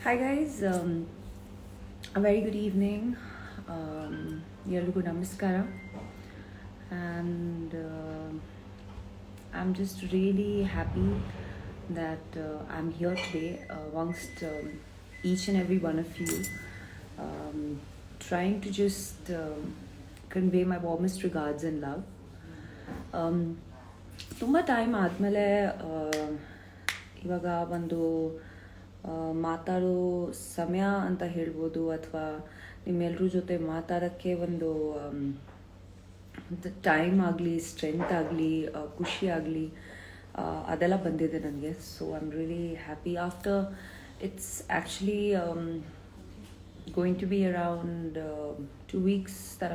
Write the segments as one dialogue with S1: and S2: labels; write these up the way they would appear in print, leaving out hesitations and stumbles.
S1: Hi guys, a very good evening. Ellaರಿಗೂ ನಮಸ್ಕಾರ. And I'm just really happy that I'm here today amongst each and every one of you, um, trying to just convey my warmest regards and love. ತುಂಬ time ಆದಮೇಲೆ ಇವಾಗ ಒಂದು ಮಾತಾಡೋ ಸಮಯ ಅಂತ ಹೇಳ್ಬೋದು, ಅಥವಾ ನಿಮ್ಮೆಲ್ಲರ ಜೊತೆ ಮಾತಾಡೋಕ್ಕೆ ಒಂದು ಟೈಮ್ ಆಗಲಿ, ಸ್ಟ್ರೆಂತ್ ಆಗಲಿ, ಖುಷಿ ಆಗಲಿ, ಅದೆಲ್ಲ ಬಂದಿದೆ ನನಗೆ. So I am really happy after it's actually going to be around 2 weeks that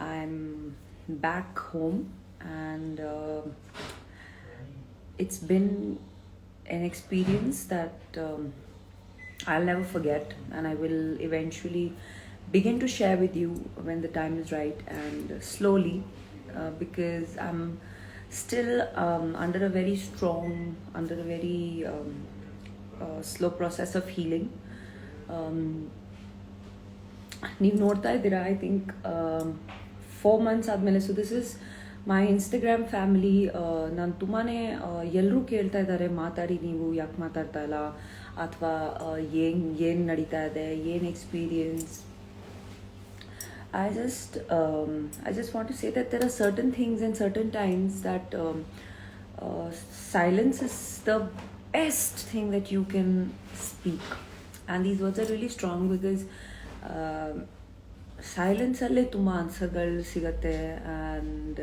S1: I'm back home, and it's been an experience that I'll never forget, and I will eventually begin to share with you when the time is right, and slowly, because I'm still under a very slow process of healing. ನೀವು ನೋಡ್ತಾ ಇದ್ದೀರಾ, I think 4 months ಆದಮೇಲೆ. So this is my Instagram family. ನಾನು ತುಂಬಾ ಎಲ್ಲರೂ ಕೇಳ್ತಾ ಇದ್ದಾರೆ, ಮಾತಾಡಿ, ನೀವು ಯಾಕೆ ಮಾತಾಡ್ತಾ ಇಲ್ಲ, ಅಥವಾ ಏನು ನಡೀತಾ ಇದೆ, ಏನು experience. I just want to say that there are certain things and certain times that silence is the best thing that you can speak. And these words are really strong because ಸೈಲೆನ್ಸಲ್ಲೇ ತುಂಬ ಆನ್ಸರ್ಗಳು ಸಿಗತ್ತೆ. And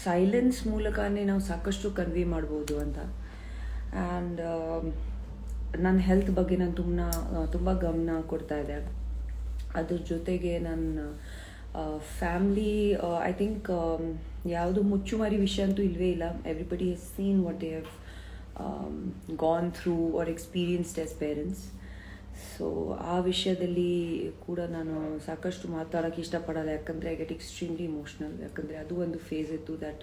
S1: silence ಮೂಲಕನೇ ನಾವು ಸಾಕಷ್ಟು convey ಮಾಡ್ಬೋದು ಅಂತ. And ನನ್ನ health ಬಗ್ಗೆ ನಾನು ತುಂಬ ಗಮನ ಕೊಡ್ತಾ ಇದ್ದೆ. ಅದ್ರ ಜೊತೆಗೆ ನನ್ನ ಫ್ಯಾಮ್ಲಿ, ಐ ಥಿಂಕ್ ಯಾವುದು ಮುಚ್ಚುಮರಿ ವಿಷಯ ಅಂತೂ ಇಲ್ಲವೇ ಇಲ್ಲ. Everybody has seen what they have gone through or experienced as parents. So ಆ ವಿಷಯದಲ್ಲಿ ಕೂಡ ನಾನು ಸಾಕಷ್ಟು ಮಾತಾಡೋಕ್ಕೆ ಇಷ್ಟಪಡಲ್ಲ, ಯಾಕಂದರೆ ಐ ಗೆಟ್ ಎಕ್ಸ್ಟ್ರೀಮ್ಲಿ ಇಮೋಷ್ನಲ್. ಯಾಕಂದರೆ ಅದು ಒಂದು ಫೇಸ್ ಇತ್ತು that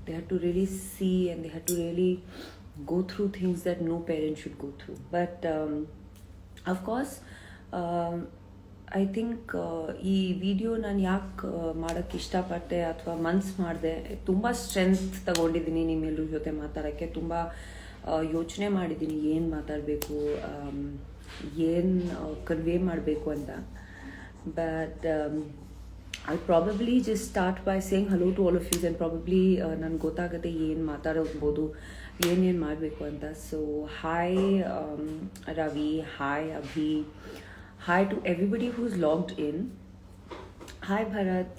S1: they had to really see and they had to really go through things that no parent should go through. But of course I think ಈ ವಿಡಿಯೋ ನಾನು ಯಾಕೆ ಮಾಡೋಕ್ಕೆ ಇಷ್ಟಪಟ್ಟೆ ಅಥವಾ ಮನ್ಸು ಮಾಡಿದೆ, ತುಂಬ ಸ್ಟ್ರೆಂತ್ ತಗೊಂಡಿದ್ದೀನಿ ನಿಮ್ಮೆಲ್ಲರ ಜೊತೆ ಮಾತಾಡೋಕ್ಕೆ. ತುಂಬ ಯೋಚನೆ ಮಾಡಿದ್ದೀನಿ ಏನು ಮಾತಾಡಬೇಕು, ಏನು ಕನ್ವೆ ಮಾಡಬೇಕು ಅಂತ. But I probably just start by saying hello to all of you, then probably ನನಗೆ ಗೊತ್ತಾಗುತ್ತೆ ಏನು ಮಾತಾಡೋಬೋದು, ಏನೇನು ಮಾಡಬೇಕು ಅಂತ. So hi Ravi, hi Abhi, hi to everybody who's logged in. Hi Bharat.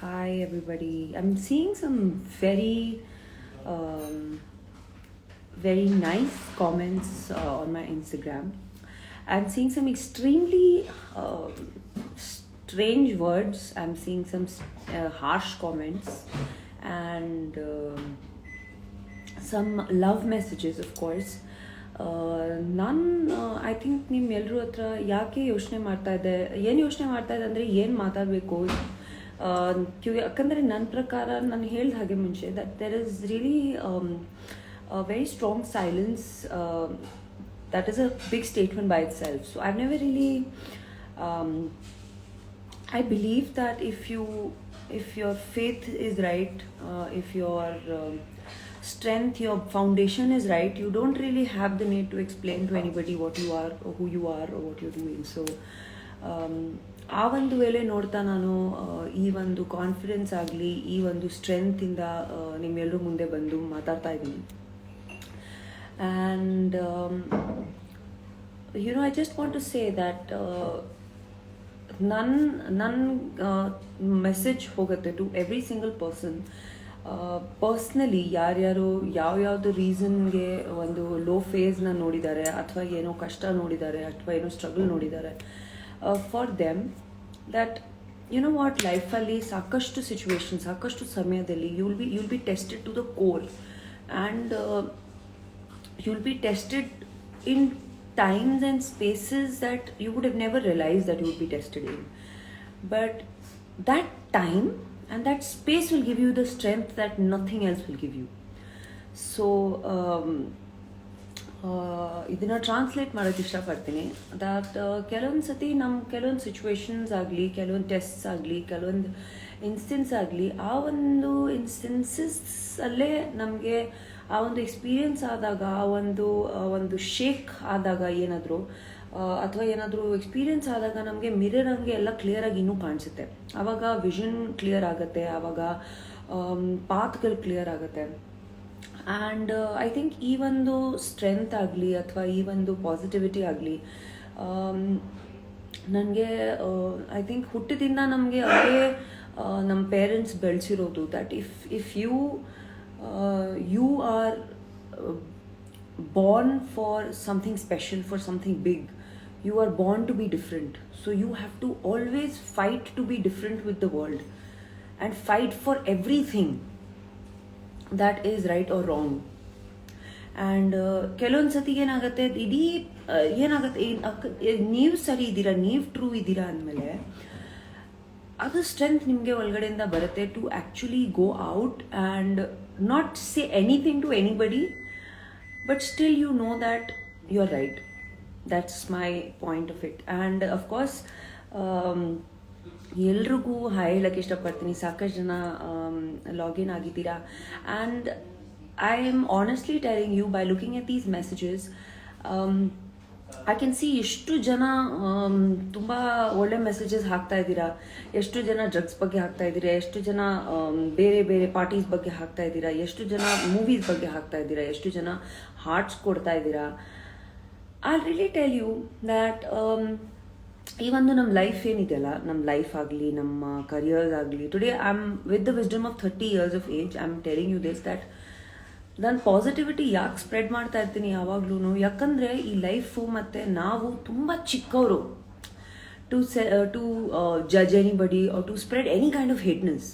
S1: Hi everybody. I'm seeing some very nice comments on my Instagram. I'm seeing some extremely strange words. I'm seeing some harsh comments, and some love messages, of course. ನಾನು I think ನಿಮ್ಮೆಲ್ಲರೂ ಹತ್ರ ಯಾಕೆ ಯೋಚನೆ ಮಾಡ್ತಾಯಿದ್ದೆ, ಏನು ಯೋಚನೆ ಮಾಡ್ತಾಯಿದ್ದೆ ಅಂದರೆ ಏನು ಮಾತಾಡಬೇಕು. ಯಾಕಂದರೆ ನನ್ನ ಪ್ರಕಾರ ನಾನು ಹೇಳಿದ ಹಾಗೆ ಮುಂಚೆ that there is really very strong silence that is a big statement by itself. So I've never really I believe that if your faith is right, if your strength, your foundation is right, you don't really have the need to explain to anybody what you are or who you are or what you're doing. So ಆ ಒಂದು ವೇಳೆ ನೋಡ್ತಾ ನಾನು ಈ ಒಂದು confidence ಆಗಲಿ, ಈ ಒಂದು ಸ್ಟ್ರೆಂತಿಂದ ನಿಮ್ಮೆಲ್ಲರೂ ಮುಂದೆ ಬಂದು ಮಾತಾಡ್ತಾ ಇದ್ದೀನಿ. And I just want to say that ನನ್ನ ಮೆಸೇಜ್ ಹೋಗುತ್ತೆ to every single person. Personally ಯಾರ್ಯಾರು ಯಾವ್ಯಾವುದು ರೀಸನ್ಗೆ ಒಂದು ಲೋ ಫೇಸ್ನ ನೋಡಿದ್ದಾರೆ, ಅಥವಾ ಏನೋ ಕಷ್ಟ ನೋಡಿದ್ದಾರೆ, ಅಥವಾ ಏನೋ ಸ್ಟ್ರಗಲ್ ನೋಡಿದ್ದಾರೆ, ಫಾರ್ ದೆಮ್ ದ್ಯಾಟ್ ವಾಟ್ ಲೈಫಲ್ಲಿ ಸಾಕಷ್ಟು ಸಿಚುವೇಶನ್, ಸಾಕಷ್ಟು ಸಮಯದಲ್ಲಿ you'll be tested to the core, and you'll be tested in times and spaces that you would have never realized that you would be tested in. But that time and that space will give you the strength that nothing else will give you. So ಇದನ್ನು translate ಮಾಡೋಕ್ಕೆ ಇಷ್ಟಪಡ್ತೀನಿ. That ಕೆಲವೊಂದು ಸತಿ ಕೆಲವೊಂದು situations ಆಗಲಿ, ಕೆಲವೊಂದು tests ಆಗಲಿ, ಕೆಲವೊಂದು ಇನ್ಸ್ಟೆನ್ಸ್ ಆಗಲಿ, ಆ ಒಂದು ಇನ್ಸ್ಟೆನ್ಸಸ್ಸಲ್ಲೇ ನಮಗೆ ಆ ಒಂದು ಎಕ್ಸ್ಪೀರಿಯನ್ಸ್ ಆದಾಗ, ಒಂದು ಶೇಕ್ ಆದಾಗ ಏನಾದರೂ ಅಥವಾ ಏನಾದರೂ ಎಕ್ಸ್ಪೀರಿಯನ್ಸ್ ಆದಾಗ ನಮಗೆ ಮಿರರಂಗೆ ಎಲ್ಲ ಕ್ಲಿಯರಾಗಿ ಇನ್ನೂ ಕಾಣಿಸುತ್ತೆ. ಆವಾಗ ವಿಷನ್ ಕ್ಲಿಯರ್ ಆಗುತ್ತೆ, ಆವಾಗ ಪಾತ್ಗಳು ಕ್ಲಿಯರ್ ಆಗುತ್ತೆ. ಆ್ಯಂಡ್ ಐ ಥಿಂಕ್ ಈ ಒಂದು ಸ್ಟ್ರೆಂತ್ ಆಗಲಿ ಅಥವಾ ಈ ಒಂದು ಪಾಸಿಟಿವಿಟಿ ಆಗಲಿ ನನಗೆ ಐ ಥಿಂಕ್ ಹುಟ್ಟಿದಿಂದ ನಮಗೆ ಅದೇ ನಮ್ಮ ಪೇರೆಂಟ್ಸ್ ಬೆಳೆಸಿರೋದು. That if you are born for something special, for something big, you are born to be different, so you have to always fight to be different with the world and fight for everything that is right or wrong. And ಕೆಲವೊಂದು ಸತಿ ಏನಾಗುತ್ತೆ, ಇಡೀ ಏನಾಗುತ್ತೆ, ನೀವು ಸರಿ ಇದ್ದೀರಾ, ನೀವು true ಇದ್ದೀರಾ ಅಂದಮೇಲೆ ಅದು ಸ್ಟ್ರೆಂತ್ ನಿಮಗೆ ಒಳಗಡೆಯಿಂದ ಬರುತ್ತೆ to actually go out and not say anything to anybody, but still you know that you're right. That's my point of it. And of course ಎಲ್ರಿಗೂ ಹಾಯ್ ಹೇಳಕ್ಕೆ ಇಷ್ಟಪಡ್ತೀನಿ. ಸಾಕಷ್ಟು ಜನ ಲಾಗಿನ್ ಆಗಿದ್ದೀರಾ. And I am honestly telling you, by looking at these messages I can see ಎಷ್ಟು ಜನ ತುಂಬ ಒಳ್ಳೆ ಮೆಸೇಜಸ್ ಹಾಕ್ತಾ ಇದ್ದೀರಾ, ಎಷ್ಟು ಜನ ಡ್ರಗ್ಸ್ ಬಗ್ಗೆ ಹಾಕ್ತಾ ಇದ್ದೀರಾ, ಎಷ್ಟು ಜನ ಬೇರೆ ಬೇರೆ ಪಾರ್ಟೀಸ್ ಬಗ್ಗೆ ಹಾಕ್ತಾ ಇದ್ದೀರಾ, ಎಷ್ಟು ಜನ ಮೂವೀಸ್ ಬಗ್ಗೆ ಹಾಕ್ತಾ ಇದ್ದೀರಾ, ಎಷ್ಟು ಜನ ಹಾರ್ಟ್ಸ್ ಕೊಡ್ತಾ ಇದ್ದೀರಾ. I really tell you that ಈ ಒಂದು ನಮ್ಮ ಲೈಫ್ ಏನಿದೆಯಲ್ಲ, ನಮ್ಮ ಲೈಫ್ ಆಗಲಿ, ನಮ್ಮ ಕರಿಯರ್ಸ್ ಆಗಲಿ, today I am with the wisdom of 30 years of age, I am telling you this that ನಾನು ಪಾಸಿಟಿವಿಟಿ ಯಾಕೆ ಸ್ಪ್ರೆಡ್ ಮಾಡ್ತಾ ಇರ್ತೀನಿ ಯಾವಾಗ್ಲೂ, ಯಾಕಂದರೆ ಈ ಲೈಫು ಮತ್ತು ನಾವು ತುಂಬ ಚಿಕ್ಕವರು to judge anybody or to spread any kind of hateness.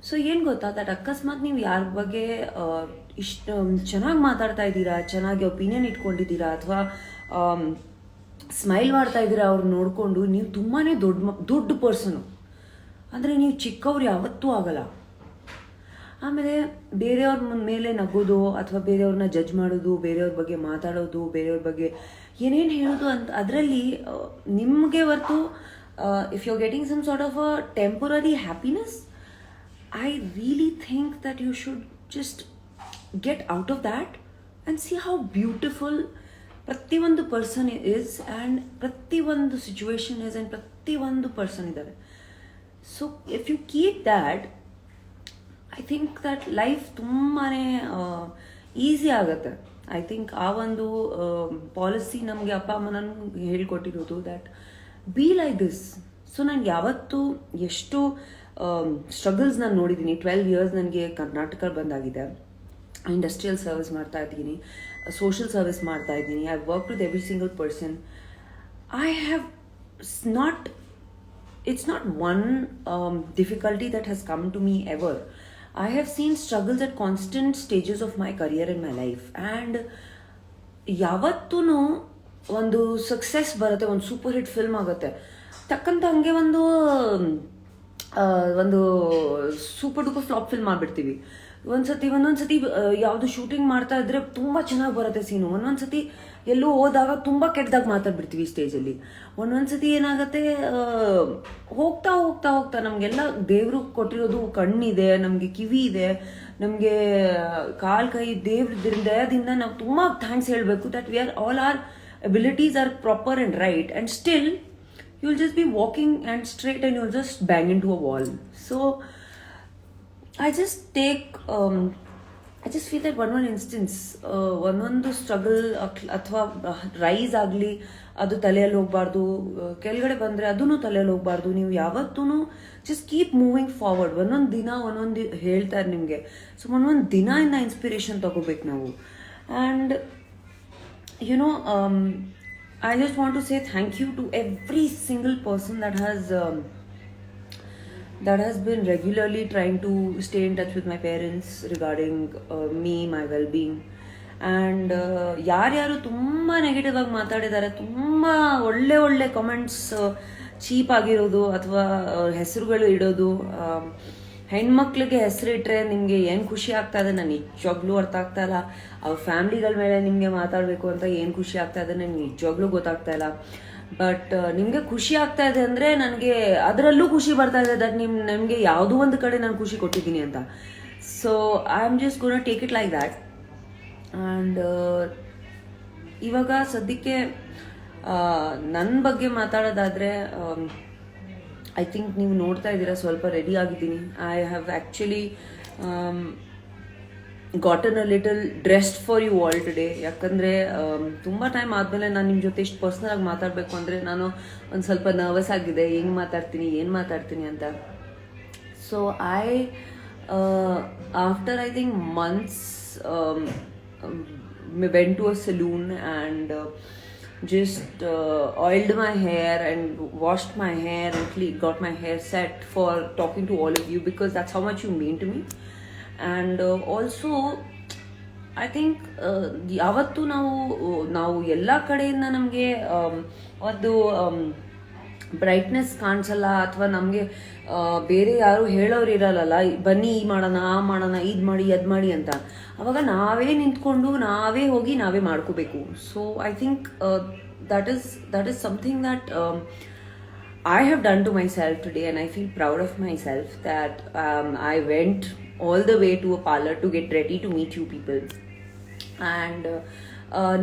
S1: So ಏನು ಗೊತ್ತಾ, ದಟ್ ಅಕಸ್ಮಾತ್ ನೀವು ಯಾರ ಬಗ್ಗೆ ಇಷ್ಟು ಚೆನ್ನಾಗಿ ಮಾತಾಡ್ತಾ ಇದ್ದೀರಾ, ಚೆನ್ನಾಗಿ ಒಪಿನಿಯನ್ ಇಟ್ಕೊಂಡಿದ್ದೀರಾ, ಅಥವಾ ಸ್ಮೈಲ್ ಮಾಡ್ತಾ ಇದ್ದೀರಾ ಅವ್ರು ನೋಡಿಕೊಂಡು, ನೀವು ತುಂಬಾ ದೊಡ್ಡ ಪರ್ಸನು, ಅಂದರೆ ನೀವು ಚಿಕ್ಕವ್ರು ಯಾವತ್ತೂ ಆಗಲ್ಲ. ಆಮೇಲೆ ಬೇರೆಯವ್ರ ಮೇಲೆ ನಗೋದು ಅಥವಾ ಬೇರೆಯವ್ರನ್ನ ಜಡ್ಜ್ ಮಾಡೋದು, ಬೇರೆಯವ್ರ ಬಗ್ಗೆ ಮಾತಾಡೋದು, ಬೇರೆಯವ್ರ ಬಗ್ಗೆ ಏನೇನು ಹೇಳೋದು ಅಂತ ಅದರಲ್ಲಿ ನಿಮಗೆ ಹೊರತು if you are getting some sort of a temporary happiness, I really think that you should just get out of that and see how beautiful ಪ್ರತಿಯೊಂದು ಪರ್ಸನ್ ಇಸ್ ಆ್ಯಂಡ್ ಪ್ರತಿಯೊಂದು ಸಿಚುವೇಶನ್ ಇಸ್ ಆ್ಯಂಡ್ ಪ್ರತಿಯೊಂದು person ಇದ್ದಾರೆ. So if you keep that, I think that life ತುಂಬಾ easy ಆಗುತ್ತೆ. I think ಆ ಒಂದು policy ನಮಗೆ ಅಪ್ಪ ಅಮ್ಮ ನನಗೆ ಹೇಳ್ಕೊಟ್ಟಿರೋದು, that be like this. So ನನಗೆ ಯಾವತ್ತೂ ಎಷ್ಟು ಸ್ಟ್ರಗಲ್ಸ್ ನಾನು ನೋಡಿದ್ದೀನಿ. 12 years ನನಗೆ ಕರ್ನಾಟಕ ಬಂದಾಗಿದೆ. ಇಂಡಸ್ಟ್ರಿಯಲ್ ಸರ್ವಿಸ್ ಮಾಡ್ತಾ ಇದ್ದೀನಿ, ಸೋಷಿಯಲ್ ಸರ್ವಿಸ್ ಮಾಡ್ತಾ ಇದ್ದೀನಿ. I work with every single person. I have not, it's not one difficulty that has come to me ever. I have seen struggles at constant stages of my career in my life, and ಯಾವತ್ತೂ ಒಂದು success ಬರುತ್ತೆ, ಒಂದು super hit film ಆಗುತ್ತೆ, ತಕ್ಕಂತ ಹಂಗೆ ಒಂದು super duper flap film ಮಾಡಿಬಿಡ್ತೀವಿ. ಒಂದೊಂದ್ಸತಿ ಯಾವುದು shooting ಮಾಡ್ತಾ ಇದ್ರೆ ತುಂಬ ಚೆನ್ನಾಗಿ ಬರುತ್ತೆ ಸೀನು, ಒಂದೊಂದ್ಸತಿ ಎಲ್ಲೋ ಹೋದಾಗ ತುಂಬ ಕೆಟ್ಟದಾಗ ಮಾತಾಡ್ಬಿಡ್ತೀವಿ ಸ್ಟೇಜಲ್ಲಿ. ಒಂದೊಂದ್ಸತಿ ಏನಾಗುತ್ತೆ, ಹೋಗ್ತಾ ಹೋಗ್ತಾ ಹೋಗ್ತಾ ನಮಗೆಲ್ಲ ದೇವರು ಕೊಟ್ಟಿರೋದು ಕಣ್ಣಿದೆ, ನಮಗೆ ಕಿವಿ ಇದೆ, ನಮಗೆ ಕಾಲು ಕೈ ದೇವ್ರ ದಯದಿಂದ ನಾವು ತುಂಬ ಥ್ಯಾಂಕ್ಸ್ ಹೇಳಬೇಕು that we are all our abilities are proper and right, and still you will just be walking and straight and you will just bang into a wall. So I just feel that one instance, ಒಂದೊಂದು struggle ಅಥವಾ rise ಆಗಲಿ ಅದು ತಲೆಯಲ್ಲಿ ಹೋಗಬಾರ್ದು, ಕೆಳಗಡೆ ಬಂದರೆ ಅದೂ ತಲೆಯಲ್ಲಿ ಹೋಗಬಾರ್ದು. ನೀವು ಯಾವತ್ತೂ ಜಸ್ಟ್ ಕೀಪ್ ಮೂವಿಂಗ್ ಫಾರ್ವರ್ಡ್. ಒಂದೊಂದು ದಿನ ಒಂದೊಂದು ಹೇಳ್ತಾರೆ ನಿಮಗೆ. ಸೊ ಒಂದೊಂದು ದಿನದಿಂದ ಇನ್ಸ್ಪಿರೇಷನ್ ತಗೋಬೇಕು ನಾವು. And you know, I just want to say thank you to every single person that has been regularly trying to stay in touch with my parents regarding me, my well-being. And ಯಾರ್ಯಾರು ತುಂಬ negative ಆಗಿ ಮಾತಾಡಿದ್ದಾರೆ, ತುಂಬ ಒಳ್ಳೆ comments cheap ಆಗಿರೋದು ಅಥವಾ ಹೆಸರುಗಳು ಇಡೋದು, ಹೆಣ್ಮಕ್ಳಿಗೆ ಹೆಸರಿಟ್ರೆ ನಿಮಗೆ ಏನು ಖುಷಿ ಆಗ್ತಾ ಇದೆ ನನಗೆ ನಿಜವಾಗ್ಲೂ ಅರ್ಥ ಆಗ್ತಾ ಇಲ್ಲ. ಅವ್ರ ಫ್ಯಾಮಿಲಿಗಳ ಮೇಲೆ ನಿಮಗೆ ಮಾತಾಡಬೇಕು ಅಂತ ಏನು ಖುಷಿ ಆಗ್ತಾ ಇದೆ ನನಗೆ ನಿಜವಾಗ್ಲೂ ಗೊತ್ತಾಗ್ತಾ ಇಲ್ಲ. ಬಟ್ ನಿಮಗೆ ಖುಷಿ ಆಗ್ತಾ ಇದೆ ಅಂದರೆ ನನಗೆ ಅದರಲ್ಲೂ ಖುಷಿ ಬರ್ತಾ ಇದೆ ದಟ್ ನಿಮಗೆ ಯಾವುದೋ ಒಂದು ಕಡೆ ನಾನು ಖುಷಿ ಕೊಟ್ಟಿದ್ದೀನಿ ಅಂತ. So I am just ಗೋನ take it like that. And ಇವಾಗ ಸದ್ಯಕ್ಕೆ ನನ್ನ ಬಗ್ಗೆ ಮಾತಾಡೋದಾದರೆ ಐ ಥಿಂಕ್ ನೀವು ನೋಡ್ತಾ ಇದ್ದೀರಾ ಸ್ವಲ್ಪ ರೆಡಿ ಆಗಿದ್ದೀನಿ. I have actually gotten a little dressed for you all today. ಯಾಕಂದರೆ ತುಂಬ ಟೈಮ್ ಆದಮೇಲೆ ನಾನು ನಿಮ್ಮ ಜೊತೆ ಇಷ್ಟು ಪರ್ಸ್ನಲಾಗಿ ಮಾತಾಡಬೇಕು ಅಂದರೆ ನಾನು ಒಂದು ಸ್ವಲ್ಪ ನರ್ವಸ್ ಆಗಿದೆ, ಹೆಂಗೆ ಮಾತಾಡ್ತೀನಿ ಏನು ಮಾತಾಡ್ತೀನಿ ಅಂತ. So after I think months went to a saloon and just oiled my hair and washed my hair and got my hair set for talking to all of you because that's how much you mean to me. And also I think ಯಾವತ್ತು ನಾವು ಎಲ್ಲ ಕಡೆಯಿಂದ ನಮಗೆ ಒಂದು brightness ಕಾಣಿಸಲ್ಲ ಅಥವಾ ನಮಗೆ ಬೇರೆ ಯಾರು ಹೇಳೋರು ಇರಲ್ಲ, ಬನ್ನಿ ಈ ಮಾಡೋಣ ಆ ಮಾಡೋಣ ಇದು ಮಾಡಿ ಅದು ಮಾಡಿ ಅಂತ. ಅವಾಗ ನಾವೇ ನಿಂತ್ಕೊಂಡು ನಾವೇ ಹೋಗಿ ನಾವೇ ಮಾಡ್ಕೋಬೇಕು. So I think that is something that I have done to myself today, and I feel proud of myself that I went all the way to a parlor to get ready to meet you people. And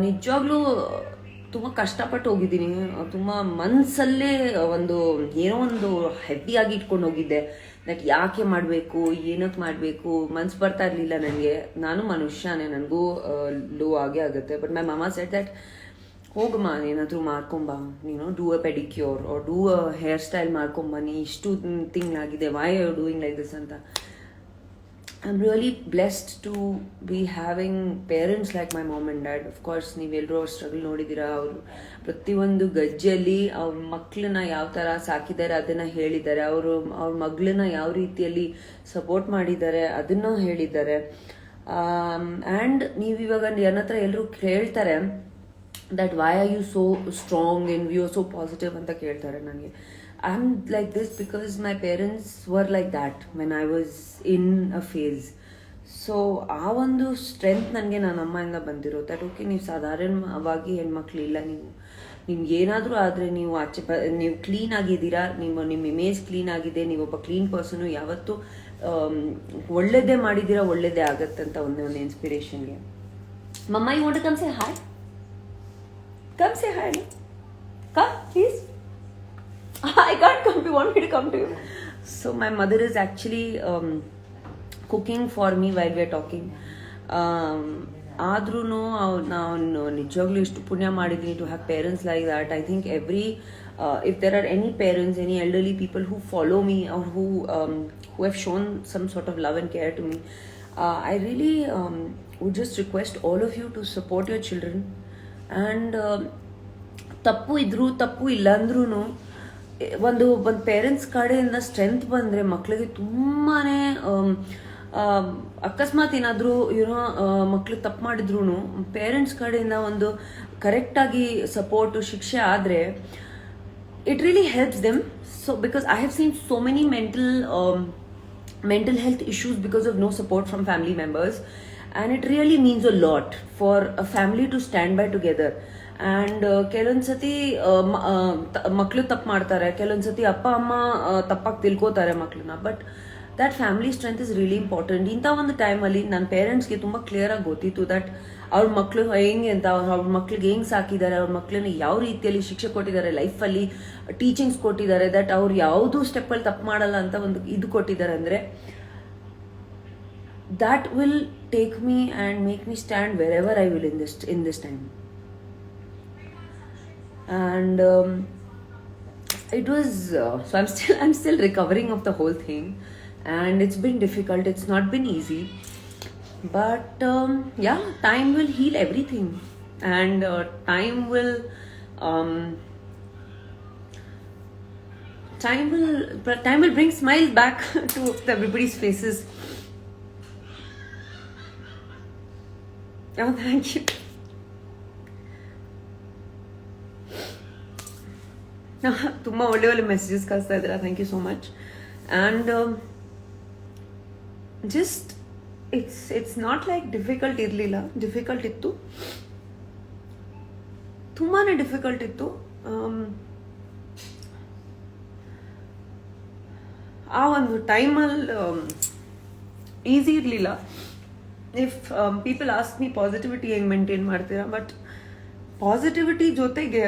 S1: ನಿಜವಾಗ್ಲೂ ತುಂಬ ಕಷ್ಟಪಟ್ಟು ಹೋಗಿದ್ದೀನಿ. ತುಂಬ ಮನಸ್ಸಲ್ಲೇ ಏನೋ ಒಂದು ಹೆವಿಯಾಗಿ ಇಟ್ಕೊಂಡು ಹೋಗಿದ್ದೆ. That ಯಾಕೆ ಮಾಡಬೇಕು, ಏನಕ್ಕೆ ಮಾಡಬೇಕು ಮನ್ಸು ಬರ್ತಾ ಇರಲಿಲ್ಲ ನನಗೆ. ನಾನು ಮನುಷ್ಯನೇ, ನನಗೂ ಲೋ ಆಗೇ ಆಗುತ್ತೆ. ಬಟ್ ಮೈ ಮಾಮಾ ಸೆಡ್ ದಟ್ ಹೋಗಮ್ಮ ಏನಾದರೂ ಮಾಡ್ಕೊಂಬ, ನೀನು do a pedicure or do a hair style ಮಾಡ್ಕೊಂಬನ್ನಿ, ಇಷ್ಟು ತಿಂಗಳಾಗಿದೆ, why are doing like this ಅಂತ. I'm really blessed to be having parents like my mom and dad. Of course, ನೀವೆಲ್ಲರೂ ಅವ್ರ ಸ್ಟ್ರಗಲ್ ನೋಡಿದ್ದೀರಾ. ಅವರು ಪ್ರತಿಯೊಂದು ಗಜ್ಜೆಯಲ್ಲಿ ಅವ್ರ ಮಕ್ಕಳನ್ನ ಯಾವ ಥರ ಸಾಕಿದ್ದಾರೆ ಅದನ್ನು ಹೇಳಿದ್ದಾರೆ. ಅವ್ರ ಮಗಳನ್ನ ಯಾವ ರೀತಿಯಲ್ಲಿ ಸಪೋರ್ಟ್ ಮಾಡಿದ್ದಾರೆ ಅದನ್ನು ಹೇಳಿದ್ದಾರೆ. ಆ್ಯಂಡ್ ನೀವಿವಾಗ ನನ್ನ ಹತ್ರ ಎಲ್ಲರೂ ಕೇಳ್ತಾರೆ that why are you so strong and you are so positive ಅಂತ ಕೇಳ್ತಾರೆ ನನಗೆ. I'm like this because my parents were like that when I was in a phase. So ಆ ಒಂದು ಸ್ಟ್ರೆಂತ್ ನನಗೆ ನನ್ನ ಅಮ್ಮಯಿಂದ ಬಂದಿರೋ ದಟ್ ಓಕೆ ನೀವು ಸಾಧಾರಣವಾಗಿ ಹೆಣ್ಮಕ್ಳಿಲ್ಲ, ನಿಮ್ಗೆ ಏನಾದರೂ ಆದರೆ ನೀವು ನೀವು ಕ್ಲೀನ್ ಆಗಿದ್ದೀರಾ, ನಿಮ್ಮ ಇಮೇಜ್ ಕ್ಲೀನ್ ಆಗಿದೆ, ನೀವೊಬ್ಬ ಕ್ಲೀನ್ ಪರ್ಸನು, ಯಾವತ್ತೂ ಒಳ್ಳೇದೇ ಮಾಡಿದ್ದೀರಾ, ಒಳ್ಳೇದೇ ಆಗತ್ತೆ ಅಂತ ಒಂದು ಇನ್ಸ್ಪಿರೇಷನ್ಗೆ. Mumma you want to come say hi? Come say hi. Come, please. I can't come. You want me to come to you? So my mother is actually cooking for me while we are talking. ಆದ್ರೂ ನಾನು ನಿಜವಾಗ್ಲೂ ಇಷ್ಟು ಪುಣ್ಯ ಮಾಡಿದ್ದೀನಿ to have parents like that. I think if there are any parents, any elderly people who follow me or who have shown some sort of love and care to me, I really would just request all of you to support your children. And ತಪ್ಪು ಇದ್ರೂ ತಪ್ಪು ಇಲ್ಲ ಅಂದ್ರೂ ಒಂದು parents ಕಡೆಯಿಂದ strength ಬಂದರೆ ಮಕ್ಕಳಿಗೆ ತುಂಬಾ ಅಕಸ್ಮಾತ್ ಏನಾದರೂ ಮಕ್ಳಿಗೆ ತಪ್ಪು ಮಾಡಿದ್ರು ಪೇರೆಂಟ್ಸ್ ಕಡೆಯಿಂದ ಒಂದು ಕರೆಕ್ಟಾಗಿ ಸಪೋರ್ಟು ಶಿಕ್ಷೆ ಆದರೆ it really helps them. So because I have seen so many mental health issues because of no support from family members. And it really means a lot for a family to stand by together. And ಕೆಲವೊಂದ್ಸತಿ ಮಕ್ಕಳು ತಪ್ಪು ಮಾಡ್ತಾರೆ, ಕೆಲವೊಂದ್ಸತಿ ಅಪ್ಪ ಅಮ್ಮ ತಪ್ಪಾಗಿ ತಿಳ್ಕೋತಾರೆ ಮಕ್ಕಳನ್ನ. But that family strength is really important. ಇಂಥ ಒಂದು ಟೈಮಲ್ಲಿ ನನ್ನ ಪೇರೆಂಟ್ಸ್ಗೆ ತುಂಬ ಕ್ಲಿಯರಾಗಿ ಗೊತ್ತಿತ್ತು ದಟ್ ಅವ್ರ ಮಕ್ಕಳು ಹೆಂಗೆ ಅಂತ, ಅವ್ರ ಮಕ್ಳಿಗೆ ಹೆಂಗೆ ಸಾಕಿದ್ದಾರೆ, ಅವ್ರ ಮಕ್ಕಳನ್ನ ಯಾವ ರೀತಿಯಲ್ಲಿ ಶಿಕ್ಷೆ ಕೊಟ್ಟಿದ್ದಾರೆ, ಲೈಫಲ್ಲಿ ಟೀಚಿಂಗ್ಸ್ ಕೊಟ್ಟಿದ್ದಾರೆ, ದಟ್ ಅವ್ರು ಯಾವುದೂ ಸ್ಟೆಪ್ಪಲ್ಲಿ ತಪ್ಪು ಮಾಡಲ್ಲ ಅಂತ ಒಂದು ಇದು ಕೊಟ್ಟಿದ್ದಾರೆ. ಅಂದರೆ that will take me and make me stand wherever I will in this time. And it was so I'm still recovering of the whole thing, and it's been difficult, it's not been easy, but yeah, time will heal everything, and time will bring smiles back to everybody's faces. Oh, thank you. ತುಂಬ ಒಳ್ಳೆ messages ಕಳಿಸ್ತಾ ಇದ್ದೀರಾ. Thank you so much. And
S2: just it's not like difficult ಇರಲಿಲ್ಲ, difficult ಇತ್ತು, ತುಂಬಾ difficult ಇತ್ತು. ಆ ಒಂದು ಟೈಮಲ್ಲಿ ಈಸಿ ಇರಲಿಲ್ಲ. If people ask me positivity ಹೆಂಗೆ ಮೇಂಟೈನ್ ಮಾಡ್ತೀರಾ, ಬಟ್ ಪಾಸಿಟಿವಿಟಿ ಜೊತೆಗೆ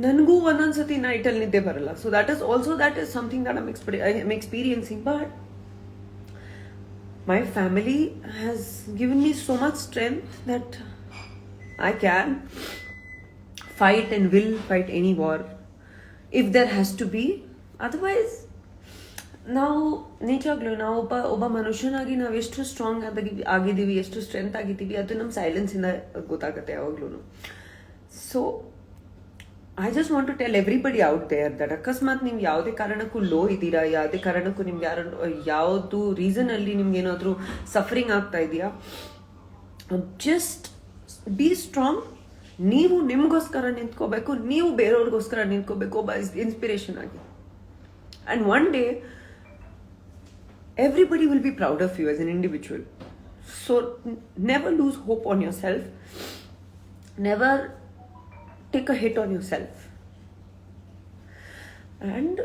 S2: ನನಗೂ ಒಂದೊಂದ್ಸತಿ ನೈಟಲ್ಲಿ ನಿದ್ದೆ ಬರಲ್ಲ. So that is something that I'm experiencing. But my family has given me so much strength that I can fight and will fight any war if there has to be. Otherwise, ನಾವು ನಿಜವಾಗ್ಲೂ ನಾವು ಒಬ್ಬ ಮನುಷ್ಯನಾಗಿ ನಾವು ಎಷ್ಟು strong ಆಗಿದ್ದೀವಿ, ಎಷ್ಟು strength ಆಗಿದ್ದೀವಿ, ಅದು ನಮ್ಮ ಸೈಲೆನ್ಸಿಂದ ಗೊತ್ತಾಗುತ್ತೆ ಯಾವಾಗ್ಲೂ. So I just want to tell everybody out there that ಅಕಸ್ಮಾತ್ ನೀವು ಯಾವುದೇ ಕಾರಣಕ್ಕೂ ಲೋ ಇದ್ದೀರಾ, ಯಾವುದೇ ಕಾರಣಕ್ಕೂ ನಿಮ್ಗೆ ಯಾವುದು ರೀಸನಲ್ಲಿ ನಿಮ್ಗೆ ಏನಾದರೂ ಸಫರಿಂಗ್ ಆಗ್ತಾ ಇದೆಯಾ, ಜಸ್ಟ್ ಬಿ ಸ್ಟ್ರಾಂಗ್. ನೀವು ನಿಮಗೋಸ್ಕರ ನಿಂತ್ಕೋಬೇಕು, ನೀವು ಬೇರೆಯವ್ರಿಗೋಸ್ಕರ ನಿಂತ್ಕೋಬೇಕು ಒಬ್ಬ ಇನ್ಸ್ಪಿರೇಷನ್ ಆಗಿ. And one day everybody will be proud of you as an individual. So never lose hope on yourself. Never take a hit on yourself. And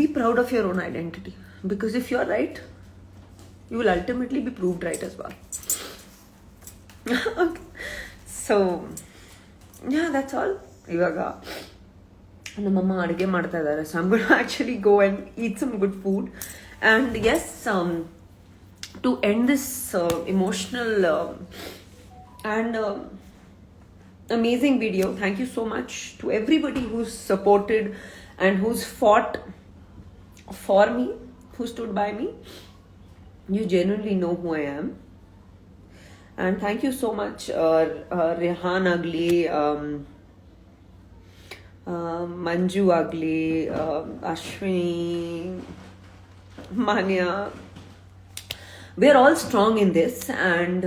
S2: be proud of your own identity. Because if you're right, you will ultimately be proved right as well. Okay. So, yeah, that's all. Ivaga ನಮ್ಮಮ್ಮ ಅಡುಗೆ ಮಾಡ್ತಾ ಇದ್ದಾರೆ. So I'm going to actually go and eat some good food. And yes, to end this emotional and amazing video, thank you so much to everybody who's supported and who's fought for me, who stood by me. You genuinely know who I am. And thank you so much, Rehan Agli, Manju Agli, Ashwini, Manya. We are all strong in this. And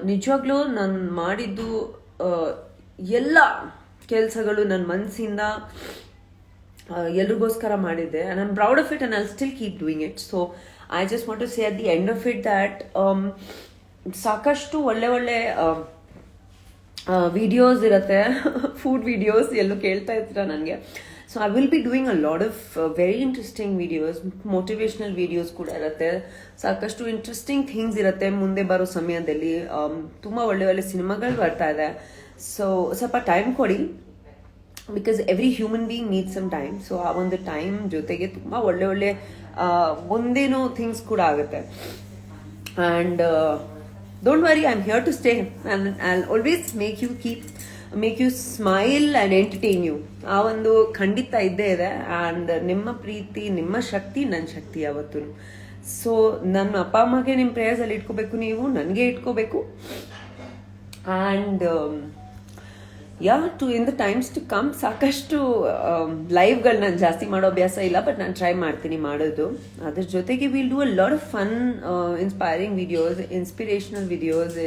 S2: ನಿಜವಾಗ್ಲೂ ನಾನು ಮಾಡಿದ್ದು ಎಲ್ಲ ಕೆಲಸಗಳು ನನ್ನ ಮನಸ್ಸಿಂದ ಎಲ್ರಿಗೋಸ್ಕರ ಮಾಡಿದ್ದೆ. and I'm proud of it and I'll still keep doing it. So I just want to say at the end of it that ಸಾಕಷ್ಟು ಒಳ್ಳೆ ವಿಡಿಯೋಸ್ ಇರುತ್ತೆ, ಫುಡ್ ವಿಡಿಯೋಸ್ ಎಲ್ಲೂ ಕೇಳ್ತಾ ಇರ್ತೀರ ನನಗೆ. So I will be doing a lot of very interesting videos, motivational videos ಕೂಡ ಇರುತ್ತೆ, ಸಾಕಷ್ಟು ಇಂಟ್ರೆಸ್ಟಿಂಗ್ ಥಿಂಗ್ಸ್ ಇರುತ್ತೆ ಮುಂದೆ ಬರೋ ಸಮಯದಲ್ಲಿ. ತುಂಬ ಒಳ್ಳೆ ಸಿನಿಮಾಗಳು ಬರ್ತಾ ಇದೆ. ಸೊ ಸ್ವಲ್ಪ ಟೈಮ್ ಕೊಡಿ, because every human being needs some time. So ಆ ಒಂದು ಟೈಮ್ ಜೊತೆಗೆ ತುಂಬ ಒಳ್ಳೆ ಮುಂದೇನೋ ಥಿಂಗ್ಸ್ ಕೂಡ ಆಗುತ್ತೆ. And don't worry, I'm here to stay and I'll always make you smile and entertain you. ಆ ಒಂದು ಖಂಡಿತ ಇದ್ದೇ ಇದೆ. ಆ್ಯಂಡ್ ನಿಮ್ಮ ಪ್ರೀತಿ, ನಿಮ್ಮ ಶಕ್ತಿ ನನ್ನ ಶಕ್ತಿ ಯಾವತ್ತೂ. ಸೊ ನನ್ನ ಅಪ್ಪ ಅಮ್ಮಗೆ ನಿಮ್ಮ ಪ್ರೇಯರ್ಸಲ್ಲಿ ಇಟ್ಕೋಬೇಕು, ನೀವು ನನಗೆ ಇಟ್ಕೋಬೇಕು. And in the times to come ಸಾಕಷ್ಟು ಲೈವ್ಗಳು ನಾನು ಜಾಸ್ತಿ ಮಾಡೋ ಅಭ್ಯಾಸ ಇಲ್ಲ, ಬಟ್ ನಾನು ಟ್ರೈ ಮಾಡ್ತೀನಿ ಮಾಡೋದು. ಅದ್ರ ಜೊತೆಗೆ will do a lot of fun inspiring videos, inspirational videos,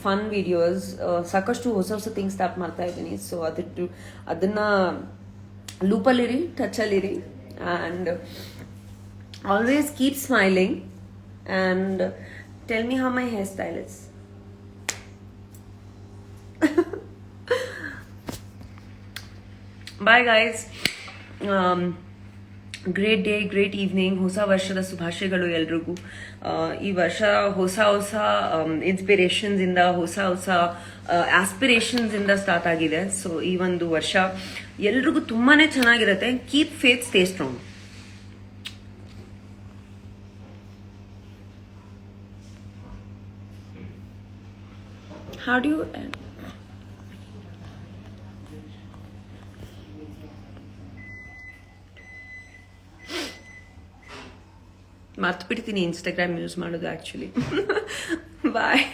S2: fun videos, ಸಾಕಷ್ಟು ಹೊಸ ಥಿಂಗ್ಸ್ ಸ್ಟಾರ್ಟ್ ಮಾಡ್ತಾ ಇದ್ದೀನಿ. ಸೊ ಅದನ್ನ ಲೂಪಲ್ಲಿರಿ, ಟಚಲ್ಲಿರಿ. And always keep smiling and tell me how my hair style is. Bye guys. Great day, great evening. ಹೊಸ ವರ್ಷದ ಶುಭಾಶಯಗಳು ಎಲ್ರಿಗೂ. ಈ ವರ್ಷ ಹೊಸ ಇನ್ಸ್ಪಿರೇಷನ್ಸ್ ಇಂದ, ಹೊಸ ಆಸ್ಪಿರೇಷನ್ಸ್ ಇಂದ ಸ್ಟಾರ್ಟ್ ಆಗಿದೆ. ಸೊ ಈ ಒಂದು ವರ್ಷ ಎಲ್ರಿಗೂ ತುಂಬಾನೇ ಚೆನ್ನಾಗಿರುತ್ತೆ. Keep faith, stay strong. How do you ಮರ್ತು ಬಿಡ್ತೀನಿ ಇನ್ಸ್ಟಾಗ್ರಾಮ್ ಯೂಸ್ ಮಾಡೋದು ಆ್ಯಕ್ಚುಲಿ. ಬಾಯ್.